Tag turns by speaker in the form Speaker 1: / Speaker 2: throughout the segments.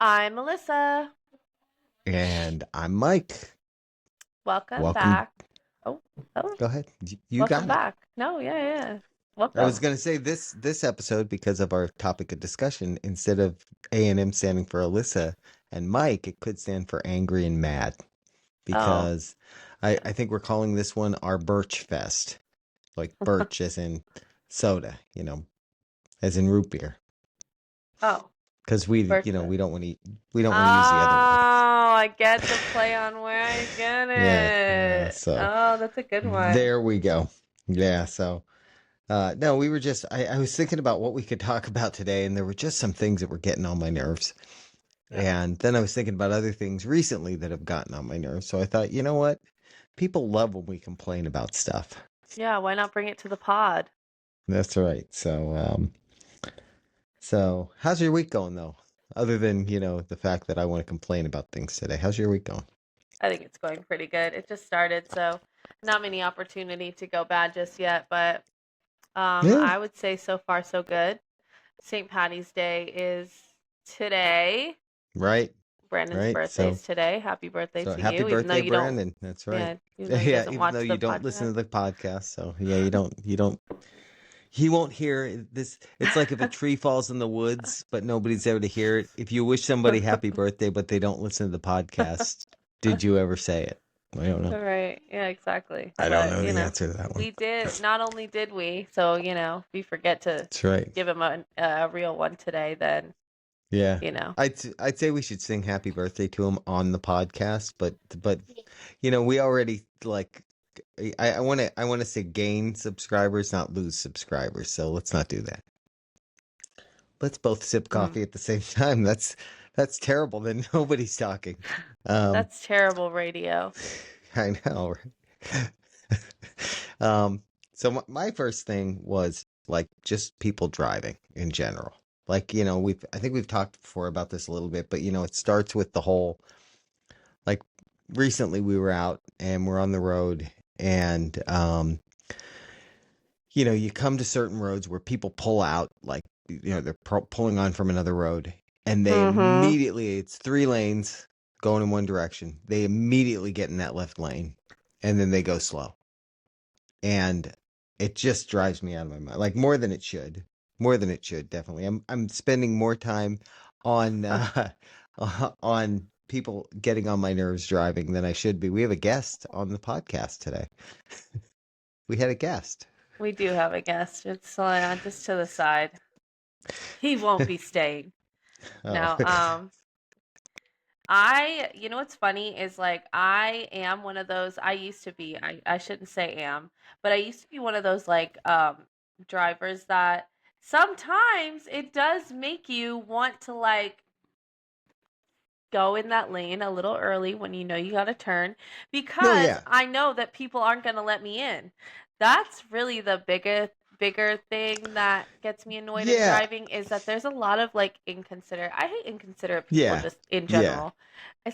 Speaker 1: I'm Melissa.
Speaker 2: And I'm Mike.
Speaker 1: Welcome
Speaker 2: Welcome.
Speaker 1: back. Oh, oh,
Speaker 2: Go ahead. You
Speaker 1: welcome
Speaker 2: got it.
Speaker 1: back. No, yeah, yeah.
Speaker 2: I was
Speaker 1: Welcome.
Speaker 2: going to say this episode, because of our topic of discussion, instead of A&M standing for Alyssa and Mike, it could stand for angry and mad,
Speaker 1: Oh,
Speaker 2: because I think we're calling this one our Birch Fest. Like birch as in soda, as in root beer.
Speaker 1: oh,
Speaker 2: Because we,
Speaker 1: Birchwood.
Speaker 2: we don't
Speaker 1: Oh,
Speaker 2: want to use the other word.
Speaker 1: I get the play on where I get
Speaker 2: Yeah, yeah.
Speaker 1: it.
Speaker 2: So
Speaker 1: Oh, that's a good one.
Speaker 2: there we go. Yeah. So no, we were just, I was thinking about what we could talk about today, and there were just some things that were getting on my nerves.
Speaker 1: Yeah.
Speaker 2: And then I was thinking about other things recently that have gotten on my nerves. So I thought, you know what? People love when we complain about stuff.
Speaker 1: Yeah, why not bring it to the pod?
Speaker 2: That's right. So how's your week going though? Other than, the fact that I want to complain about things today. How's your week going?
Speaker 1: I think it's going pretty good. It just started, so not many opportunity to go bad just yet, but
Speaker 2: Yeah.
Speaker 1: I would say so far so good. St. Patty's Day is today.
Speaker 2: Right.
Speaker 1: Brandon's
Speaker 2: Right.
Speaker 1: birthday's today. Happy birthday
Speaker 2: So
Speaker 1: to
Speaker 2: happy
Speaker 1: you, even though
Speaker 2: birthday,
Speaker 1: you don't,
Speaker 2: Brandon. That's right.
Speaker 1: yeah, even though he
Speaker 2: Yeah,
Speaker 1: doesn't
Speaker 2: even though
Speaker 1: watch the
Speaker 2: you don't listen
Speaker 1: podcast.
Speaker 2: to the podcast. So yeah, you don't he won't hear this. It's like if a tree falls in the woods, but nobody's there to hear it. If you wish somebody happy birthday, but they don't listen to the podcast, did you ever say it? I don't know.
Speaker 1: All right. Yeah, exactly.
Speaker 2: I don't
Speaker 1: But,
Speaker 2: know the answer to that one.
Speaker 1: we did, not only did we, so, we forget to
Speaker 2: That's right.
Speaker 1: give him a real one today, then,
Speaker 2: Yeah.
Speaker 1: you know.
Speaker 2: I'd say we should sing happy birthday to him on the podcast, but we already like I want to say gain subscribers, not lose subscribers. So let's not do that. Let's both sip
Speaker 1: Mm,
Speaker 2: coffee at the same time. That's terrible. Then nobody's talking. Um,
Speaker 1: that's terrible radio.
Speaker 2: I know. Right? um, so my first thing was like just people driving in general. Like, I think we've talked before about this a little bit, but it starts with the whole, like, recently we were out and we're on the road, and you come to certain roads where people pull out, like, they're pulling on from another road, and they
Speaker 1: Mm-hmm.
Speaker 2: immediately, it's 3 lanes going in one direction. They immediately get in that left lane, and then they go slow. And it just drives me out of my mind, like more than it should. More than it should, definitely. I'm spending more time on on people getting on my nerves driving than I should be. We have a guest on the podcast today. We had a guest.
Speaker 1: We do have a guest. It's just to the side. He won't be staying.
Speaker 2: Oh,
Speaker 1: Now, you know what's funny is like I am one of those, I used to be, I shouldn't say am, but I used to be one of those like drivers that sometimes it does make you want to like go in that lane a little early when you know you got to turn
Speaker 2: no,
Speaker 1: because
Speaker 2: yeah,
Speaker 1: I know that people aren't going to let me in. That's really the bigger thing that gets me annoyed in
Speaker 2: yeah,
Speaker 1: driving is that there's a lot of like inconsiderate. I hate inconsiderate people
Speaker 2: yeah,
Speaker 1: just in
Speaker 2: yeah,
Speaker 1: general.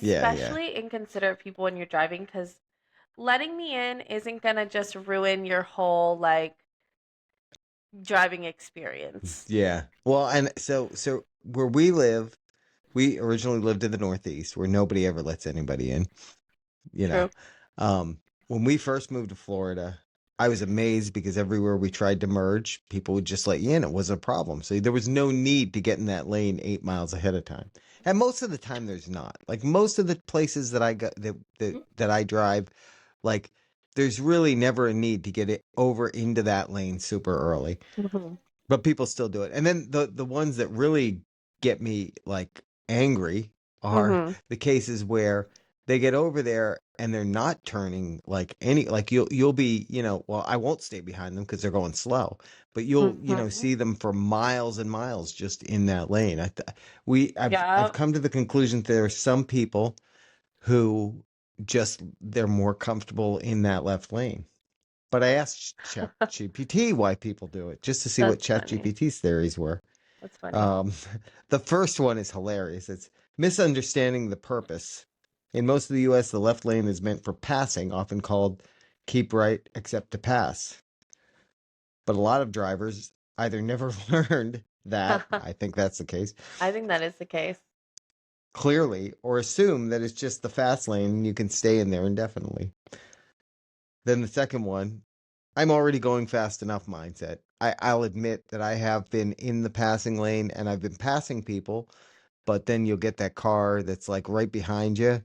Speaker 2: yeah.
Speaker 1: Especially inconsiderate people when you're driving cuz letting me in isn't going to just ruin your whole like driving experience.
Speaker 2: Yeah. Well, and so where we live, we originally lived in the Northeast, where nobody ever lets anybody in. you know.
Speaker 1: True.
Speaker 2: Um, when we first moved to Florida, I was amazed because everywhere we tried to merge, people would just let you in. It wasn't a problem. So there was no need to get in that lane 8 miles ahead of time. And most of the time there's not. Like most of the places that I got that I drive, like there's really never a need to get it over into that lane super early.
Speaker 1: Mhm.
Speaker 2: But people still do it. And then the ones that really get me like angry are
Speaker 1: Mhm.
Speaker 2: the cases where they get over there and they're not turning like any, like you'll be, well, I won't stay behind them because they're going slow, but you'll,
Speaker 1: Mhm.
Speaker 2: see them for miles and miles just in that lane. I've
Speaker 1: Yeah.
Speaker 2: come to the conclusion that there are some people who just, they're more comfortable in that left lane. But I asked ChatGPT why people do it, just to see what
Speaker 1: That's funny.
Speaker 2: ChatGPT's theories were.
Speaker 1: That's funny.
Speaker 2: Um, the first one is hilarious. It's misunderstanding the purpose. In most of the US, the left lane is meant for passing, often called keep right except to pass. But a lot of drivers either never learned that, I think that's the case,
Speaker 1: I think that is the case.
Speaker 2: clearly, or assume that it's just the fast lane and you can stay in there indefinitely. Then the second one, I'm already going fast enough mindset. I'll admit that I have been in the passing lane and I've been passing people, but then you'll get that car that's like right behind you,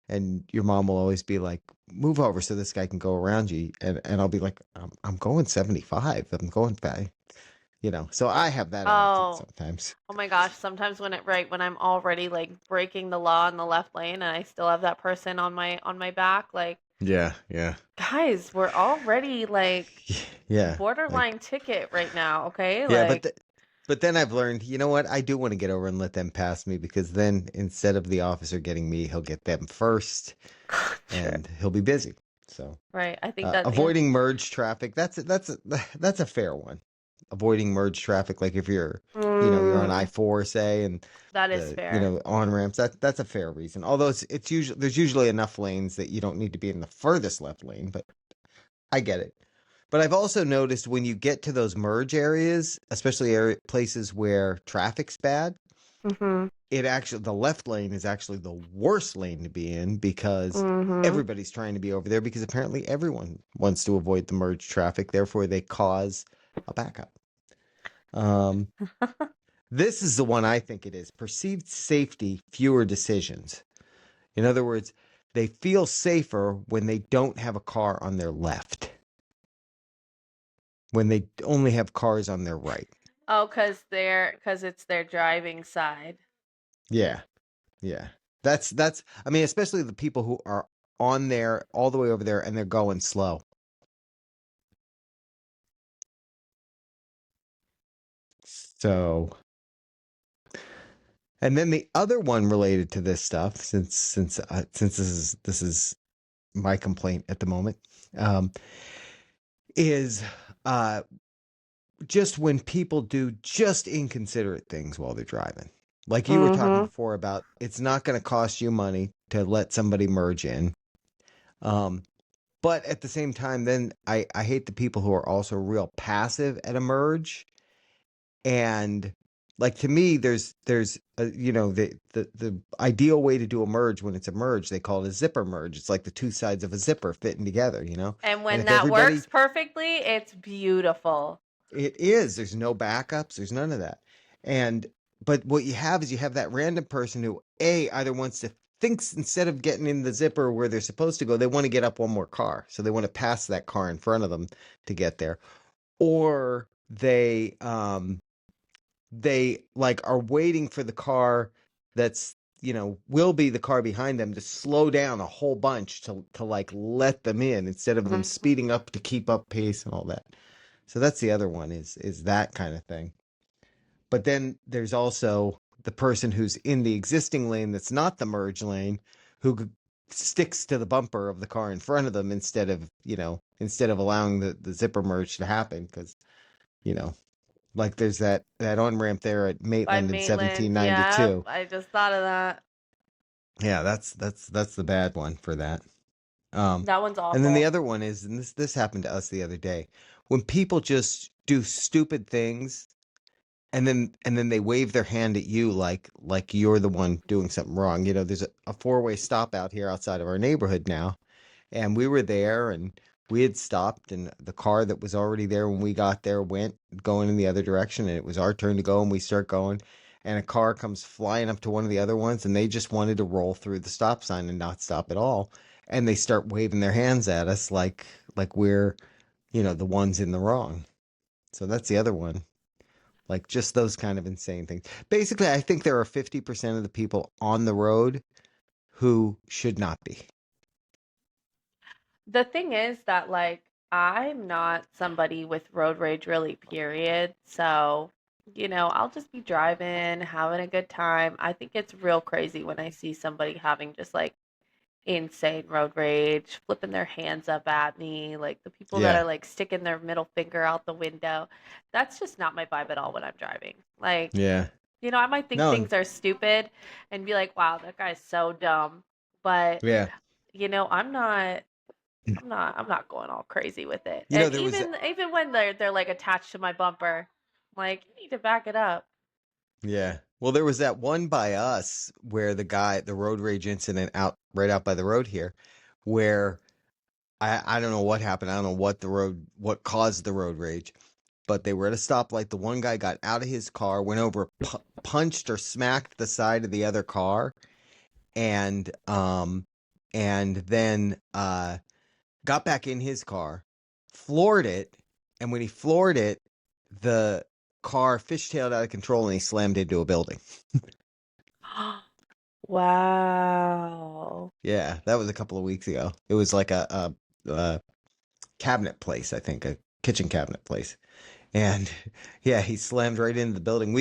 Speaker 2: and your mom will always be like, move over so this guy can go around you. And I'll be like, I'm going 75. I'm going fast, So I have that attitude
Speaker 1: Oh,
Speaker 2: sometimes.
Speaker 1: oh my gosh, sometimes when I'm already like breaking the law in the left lane and I still have that person on my back, like,
Speaker 2: Yeah, yeah.
Speaker 1: guys, we're already like
Speaker 2: Yeah.
Speaker 1: borderline
Speaker 2: Like,
Speaker 1: ticket right now, okay?
Speaker 2: yeah,
Speaker 1: Like,
Speaker 2: but then I've learned, you know what? I do want to get over and let them pass me, because then instead of the officer getting me, he'll get them first
Speaker 1: sure.
Speaker 2: and he'll be busy. So,
Speaker 1: Right. I think that yeah.
Speaker 2: avoiding merge traffic, that's a fair one. Avoiding merge traffic, like if you're on
Speaker 1: Mm,
Speaker 2: I-4, say, and
Speaker 1: that is
Speaker 2: the,
Speaker 1: fair.
Speaker 2: on ramps, that's a fair reason. Although it's usually there's usually enough lanes that you don't need to be in the furthest left lane, but I get it. But I've also noticed when you get to those merge areas, especially places where traffic's bad,
Speaker 1: Mhm.
Speaker 2: the left lane is actually the worst lane to be in, because
Speaker 1: Mhm.
Speaker 2: everybody's trying to be over there, because apparently everyone wants to avoid the merge traffic. Therefore, they cause a backup. Um, this is the one I think it is: perceived safety, fewer decisions. In other words, they feel safer when they don't have a car on their left, when they only have cars on their right.
Speaker 1: Oh, cuz it's their driving side.
Speaker 2: Yeah, yeah. That's I mean, especially the people who are on there all the way over there and they're going slow. So, and then the other one related to this stuff, since this is my complaint at the moment, um, is uh, just when people do just inconsiderate things while they're driving. Like you were talking
Speaker 1: Mhm.
Speaker 2: before about, it's not going to cost you money to let somebody merge in. Um, But at the same time, then I hate the people who are also real passive at a merge. And like, to me, the ideal way to do a merge, when it's a merge, they call it a zipper merge. It's like the two sides of a zipper fitting together.
Speaker 1: And
Speaker 2: And
Speaker 1: when
Speaker 2: if
Speaker 1: that
Speaker 2: everybody,
Speaker 1: works perfectly, it's beautiful.
Speaker 2: there's no backups, there's none of that. And but what you have is, you have that random person who either wants to, thinks instead of getting in the zipper where they're supposed to go, they want to get up one more car, so they want to pass that car in front of them to get there. Or they like are waiting for the car that's, will be the car behind them, to slow down a whole bunch to like let them in, instead of them
Speaker 1: Mhm.
Speaker 2: speeding up to keep up pace and all that. So that's the other one, is that kind of thing. But then there's also the person who's in the existing lane that's not the merge lane, who sticks to the bumper of the car in front of them, instead of allowing the zipper merge to happen, because, you know, like there's that on ramp there at
Speaker 1: By
Speaker 2: Maitland in
Speaker 1: Maitland. Yep,
Speaker 2: 1792.
Speaker 1: I just thought of that.
Speaker 2: Yeah, that's the bad one for that. Um,
Speaker 1: That one's
Speaker 2: and then the
Speaker 1: awful.
Speaker 2: other one is, and this happened to us the other day, when people just do stupid things, and then they wave their hand at you, like you're the one doing something wrong. There's a four-way stop out here outside of our neighborhood now, and we were there, and we had stopped, and the car that was already there when we got there went going in the other direction, and it was our turn to go, and we start going, and a car comes flying up to one of the other ones, and they just wanted to roll through the stop sign and not stop at all, and they start waving their hands at us like we're, the ones in the wrong. So that's the other one. Like, just those kind of insane things. Basically, I think there are 50% of the people on the road who should not be.
Speaker 1: The thing is that like I'm not somebody with road rage really, period. So, I'll just be driving, having a good time. I think it's real crazy when I see somebody having just like insane road rage, flipping their hands up at me, like the people that
Speaker 2: Yeah.
Speaker 1: are like sticking their middle finger out the window. That's just not my vibe at all when I'm driving. Like,
Speaker 2: Yeah.
Speaker 1: I might think
Speaker 2: No.
Speaker 1: things are stupid and be like, wow, that guy's so dumb. But,
Speaker 2: Yeah.
Speaker 1: I'm not I'm not going all crazy with it.
Speaker 2: You know,
Speaker 1: And
Speaker 2: there was,
Speaker 1: even when they're like attached to my bumper, I'm like, you need to back it up.
Speaker 2: yeah. Well, there was that one by us where the road rage incident right out by the road here, where I don't know what happened. I don't know what caused the road rage, but they were at a stoplight. The one guy got out of his car, went over, punched or smacked the side of the other car, and then got back in his car, floored it, and when he floored it, the car fishtailed out of control and he slammed into a building.
Speaker 1: Wow.
Speaker 2: Yeah, that was a couple of weeks ago. It was like a cabinet place, I think, a kitchen cabinet place. And yeah, he slammed right into the building.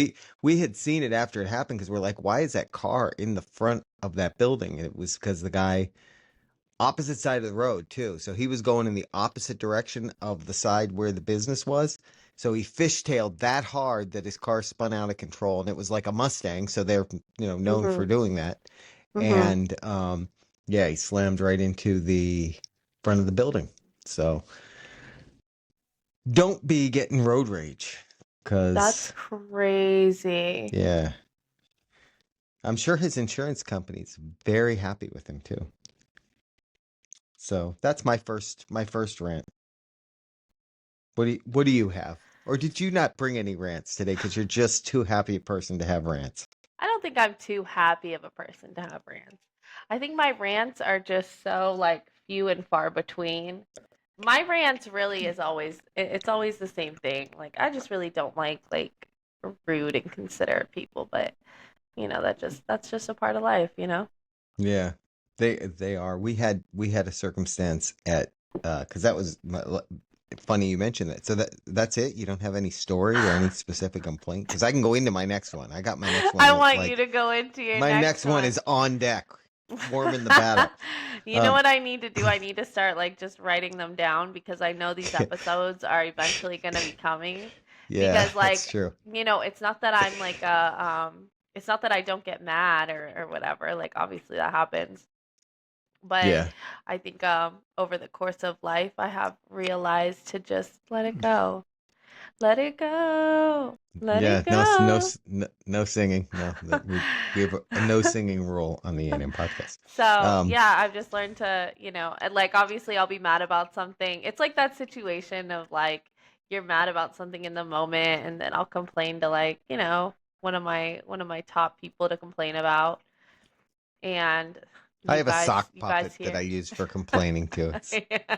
Speaker 2: We had seen it after it happened because we're like, why is that car in the front of that building? And it was because the guy opposite side of the road too. So he was going in the opposite direction of the side where the business was. So he fishtailed that hard that his car spun out of control, and it was like a Mustang, so they're known for
Speaker 1: Mhm.
Speaker 2: doing that.
Speaker 1: Mhm.
Speaker 2: And yeah, he slammed right into the front of the building. So don't be getting road rage,
Speaker 1: That's
Speaker 2: because
Speaker 1: crazy.
Speaker 2: yeah, I'm sure his insurance company's very happy with him too. So that's my first rant. What do you have? Or did you not bring any rants today because you're just too happy a person to have rants?
Speaker 1: I don't think I'm too happy of a person to have rants. I think my rants are just so like few and far between. My rants really is always it's always the same thing. Like I just really don't like rude and considerate people, but that's just a part of life, you know?
Speaker 2: Yeah, they are. We had a circumstance at because that was funny you mentioned that. So that's it. You don't have any story or any specific complaint because I can go into my next one. I got my next
Speaker 1: I
Speaker 2: one
Speaker 1: want you
Speaker 2: like
Speaker 1: to go into your
Speaker 2: my
Speaker 1: next
Speaker 2: next one
Speaker 1: one.
Speaker 2: is on deck, warming the battle.
Speaker 1: You know
Speaker 2: Um,
Speaker 1: what I need to do? I need to start like just writing them down because I know these episodes are eventually going to be coming.
Speaker 2: yeah,
Speaker 1: Because
Speaker 2: that's
Speaker 1: like,
Speaker 2: true.
Speaker 1: it's not that I'm like it's not that I don't get mad or whatever. Like obviously that happens. But
Speaker 2: Yeah,
Speaker 1: I think over the course of life I have realized to just let it go. Let it go. Let
Speaker 2: yeah.
Speaker 1: it
Speaker 2: No, no,
Speaker 1: go.
Speaker 2: no singing. No, that we have a no singing rule on the A&M podcast.
Speaker 1: So,
Speaker 2: Um,
Speaker 1: yeah, I've just learned to, and like obviously I'll be mad about something. It's like that situation of like you're mad about something in the moment and then I'll complain to like, one of my top people to complain about and
Speaker 2: I
Speaker 1: you
Speaker 2: have a
Speaker 1: guys
Speaker 2: sock
Speaker 1: you guys
Speaker 2: puppet that I
Speaker 1: here.
Speaker 2: use for complaining to.
Speaker 1: Yeah.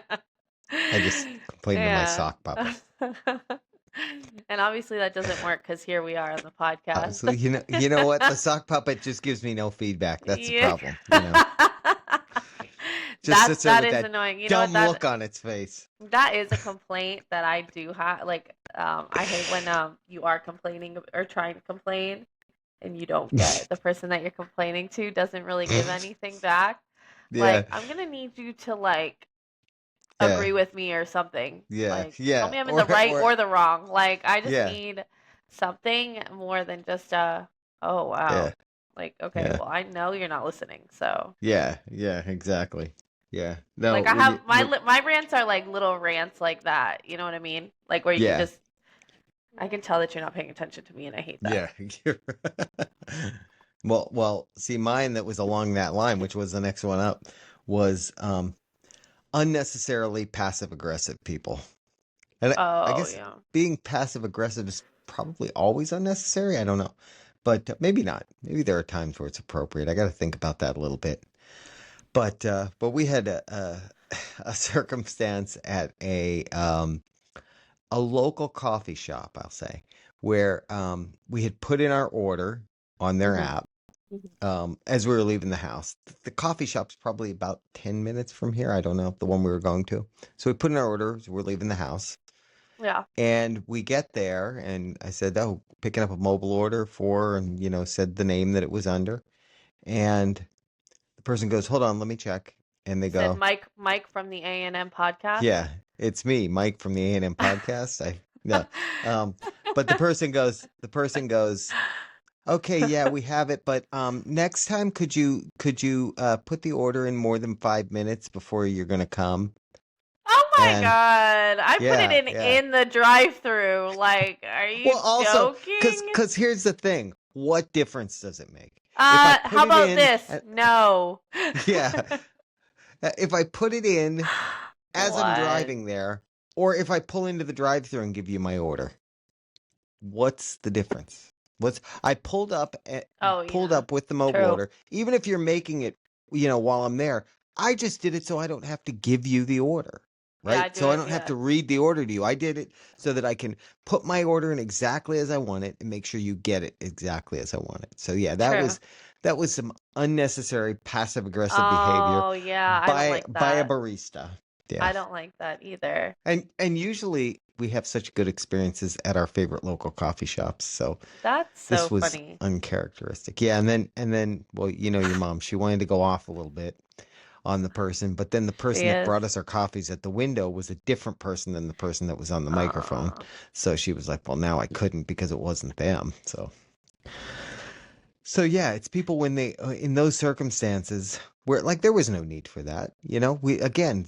Speaker 2: I just complain to my
Speaker 1: Yeah.
Speaker 2: sock puppet.
Speaker 1: And obviously that doesn't work because here we are on the podcast.
Speaker 2: So you know what? The sock puppet just gives me no feedback. That's the
Speaker 1: Yeah.
Speaker 2: problem. Just sits there
Speaker 1: That
Speaker 2: with
Speaker 1: is
Speaker 2: that
Speaker 1: annoying. You know what
Speaker 2: dumb look on its face.
Speaker 1: that is a complaint that I do have. Like, I hate when you are complaining or trying to complain and you don't get the person that you're complaining to doesn't really give anything back.
Speaker 2: Yeah,
Speaker 1: Like, I'm gonna need you to like
Speaker 2: yeah,
Speaker 1: agree with me or something.
Speaker 2: yeah,
Speaker 1: Like, tell
Speaker 2: yeah.
Speaker 1: me I'm in
Speaker 2: Or
Speaker 1: the right
Speaker 2: or
Speaker 1: or the wrong. Like, I just
Speaker 2: yeah,
Speaker 1: need something more than just oh
Speaker 2: yeah,
Speaker 1: wow. Like, okay,
Speaker 2: yeah,
Speaker 1: well, I know you're not listening, so.
Speaker 2: yeah, yeah. Exactly. Yeah. No.
Speaker 1: Like I
Speaker 2: When
Speaker 1: have
Speaker 2: you when
Speaker 1: my rants are like little rants like that. You know what I mean? Like where you can
Speaker 2: yeah,
Speaker 1: just I can tell that you're not paying attention to me and I hate that.
Speaker 2: yeah. Well. See, mine that was along that line, which was the next one up, was unnecessarily passive aggressive people. And I
Speaker 1: Oh,
Speaker 2: guess
Speaker 1: yeah.
Speaker 2: being passive aggressive is probably always unnecessary. I don't know. But maybe not. Maybe there are times where it's appropriate. I got to think about that a little bit. But we had a circumstance at a local coffee shop, I'll say, where we had put in our order on their
Speaker 1: Mhm.
Speaker 2: app
Speaker 1: Mhm.
Speaker 2: as we were leaving the house. The coffee shop's probably about 10 minutes from here. I don't know, the one we were going to. So we put in our order as we're leaving the house.
Speaker 1: Yeah.
Speaker 2: And we get there, and I said, "Oh, picking up a mobile order for," and said the name that it was under. And the person goes, "Hold on, let me check." And they
Speaker 1: You said
Speaker 2: go,
Speaker 1: Mike from the A&M podcast.
Speaker 2: "Yeah, it's me, Mike from the A&M podcast." I no, but the person goes, "Okay, yeah, we have it, but next time could you put the order in more than 5 minutes before you're gonna come?"
Speaker 1: Oh my
Speaker 2: And
Speaker 1: god. I put it
Speaker 2: yeah,
Speaker 1: in
Speaker 2: yeah.
Speaker 1: in the drive-through. Like, are
Speaker 2: Well,
Speaker 1: you
Speaker 2: also, cause
Speaker 1: joking?
Speaker 2: cause here's the thing. What difference does it make? If I put
Speaker 1: How
Speaker 2: it
Speaker 1: about
Speaker 2: in,
Speaker 1: this? No.
Speaker 2: yeah, if I put it in as I'm
Speaker 1: What?
Speaker 2: driving there, or if I pull into the drive-thru and give you my order, what's the difference? What's I
Speaker 1: Oh,
Speaker 2: pulled
Speaker 1: yeah.
Speaker 2: up with the mobile
Speaker 1: True.
Speaker 2: order, even if you're making it, while I'm there, I just did it so I don't have to give you the order,
Speaker 1: Yeah, I
Speaker 2: right?
Speaker 1: do
Speaker 2: So I
Speaker 1: it.
Speaker 2: don't have
Speaker 1: Yeah.
Speaker 2: to read the order to you. I did it so that I can put my order in exactly as I want it and make sure you get it exactly as I want it. So yeah,
Speaker 1: True.
Speaker 2: that was some unnecessary passive aggressive behavior
Speaker 1: Oh, yeah. I don't like
Speaker 2: by a
Speaker 1: that.
Speaker 2: barista. Yeah.
Speaker 1: I don't like that either.
Speaker 2: And usually we have such good experiences at our favorite local coffee shops. So
Speaker 1: That's so
Speaker 2: this was
Speaker 1: funny.
Speaker 2: uncharacteristic. Yeah, and then well, your mom, she wanted to go off a little bit on the person, but then the
Speaker 1: She
Speaker 2: person that
Speaker 1: is.
Speaker 2: brought us our coffees at the window was a different person than the person that was on the microphone.
Speaker 1: Uh,
Speaker 2: So she was like, "Well, now I couldn't because it wasn't them." So yeah, it's people when they in those circumstances where like there was no need for that. We again,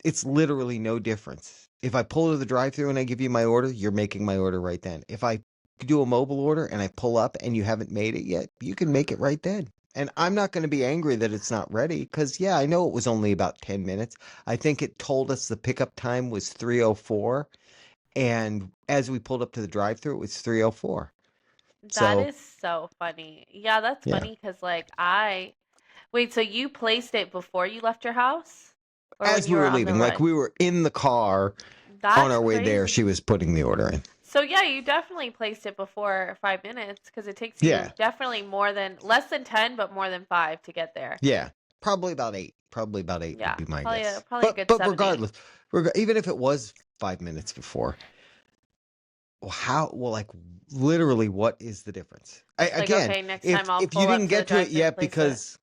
Speaker 2: it's literally no difference. If I pull to the drive-through and I give you my order, you're making my order right then. If I do a mobile order and I pull up and you haven't made it yet, you can make it right then. And I'm not going to be angry that it's not ready because yeah, I know it was only about 10 minutes. I think it told us the pickup time was 3:04 and as we pulled up to the drive-through it was 3:04.
Speaker 1: that
Speaker 2: So,
Speaker 1: is so funny. Yeah, that's
Speaker 2: yeah.
Speaker 1: funny because, like, wait, so you placed it before you left your house? Or when
Speaker 2: As
Speaker 1: you
Speaker 2: we
Speaker 1: were
Speaker 2: were
Speaker 1: on the
Speaker 2: leaving, like
Speaker 1: ride?
Speaker 2: we were in the car on
Speaker 1: That's
Speaker 2: our way there,
Speaker 1: crazy.
Speaker 2: she was putting the order in.
Speaker 1: So, yeah, you definitely placed it before 5 minutes because it takes you
Speaker 2: Yeah,
Speaker 1: definitely less than 10, but more than five to get there.
Speaker 2: yeah, probably about 8. Probably about 8 would
Speaker 1: Yeah,
Speaker 2: be my
Speaker 1: probably
Speaker 2: guess.
Speaker 1: probably a
Speaker 2: But
Speaker 1: good
Speaker 2: but
Speaker 1: 7, 8.
Speaker 2: regardless, even if it was 5 minutes before, well, like literally, what is the difference?
Speaker 1: Like,
Speaker 2: Again,
Speaker 1: okay, next
Speaker 2: if
Speaker 1: time I'll
Speaker 2: if you
Speaker 1: pull up
Speaker 2: didn't
Speaker 1: to the
Speaker 2: get to it
Speaker 1: drive-thru and
Speaker 2: yet
Speaker 1: place it.
Speaker 2: because